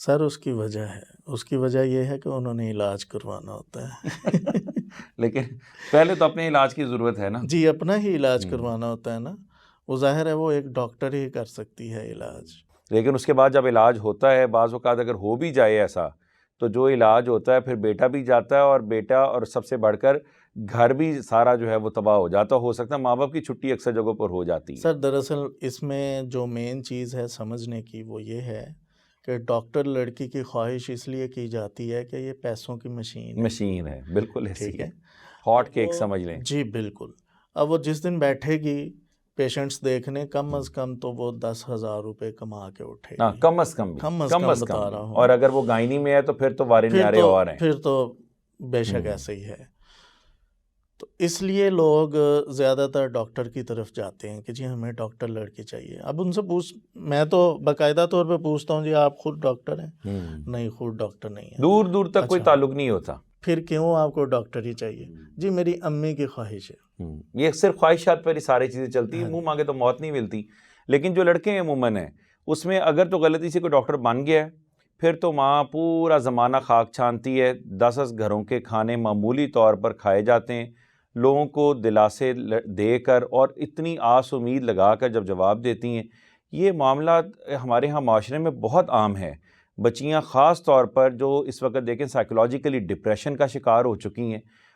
سر اس کی وجہ ہے، اس کی وجہ یہ ہے کہ انہوں نے علاج کروانا ہوتا ہے لیکن پہلے تو اپنے علاج کی ضرورت ہے نا. جی اپنا ہی علاج کروانا ہوتا ہے نا. وہ ظاہر ہے وہ ایک ڈاکٹر ہی کر سکتی ہے علاج. لیکن اس کے بعد جب علاج ہوتا ہے بعض اوقات اگر ہو بھی جائے ایسا تو جو علاج ہوتا ہے پھر بیٹا بھی جاتا ہے، اور بیٹا اور سب سے بڑھ کر گھر بھی سارا جو ہے وہ تباہ ہو جاتا. ہو سکتا ہے ماں باپ کی چھٹی اکثر جگہوں پر ہو جاتی ہے. سر دراصل اس میں جو مین چیز ہے سمجھنے کی وہ یہ ہے کہ ڈاکٹر لڑکی کی خواہش اس لیے کی جاتی ہے کہ یہ پیسوں کی مشین ہے، بالکل ایسی ٹھیک ہے، ہے، ہاٹ کیک سمجھ لیں. جی بالکل. اب وہ جس دن بیٹھے گی پیشنٹس دیکھنے کم از کم تو وہ 10,000 روپے کما کے اٹھے ہاں گی، کم از کم بھی، کم از کم کم از بتا کم رہا بھی. ہوں. اور اگر وہ گائنی میں ہے تو پھر تو وارے نیارے اور ہیں. پھر تو بے شک ایسے ہی ہے. تو اس لیے لوگ زیادہ تر ڈاکٹر کی طرف جاتے ہیں کہ جی ہمیں ڈاکٹر لڑکی چاہیے. اب ان سے میں تو باقاعدہ طور پہ پوچھتا ہوں جی آپ خود ڈاکٹر ہیں؟ نہیں خود ڈاکٹر نہیں ہے. دور دور تک کوئی تعلق نہیں ہوتا. پھر کیوں آپ کو ڈاکٹر ہی چاہیے؟ جی میری امی کی خواہش ہے. یہ صرف خواہشات پر ہی ساری چیزیں چلتی ہیں، منہ مانگے تو موت نہیں ملتی. لیکن جو لڑکے عموماً ہیں اس میں اگر تو غلطی سے کوئی ڈاکٹر بن گیا ہے پھر تو ماں پورا زمانہ خاک چھانتی ہے. 10 گھروں کے کھانے معمولی طور پر کھائے جاتے ہیں، لوگوں کو دلاسے دے کر اور اتنی آس امید لگا کر جب جواب دیتی ہیں. یہ معاملات ہمارے ہاں معاشرے میں بہت عام ہے. بچیاں خاص طور پر جو اس وقت دیکھیں سائیکولوجیکلی ڈپریشن کا شکار ہو چکی ہیں،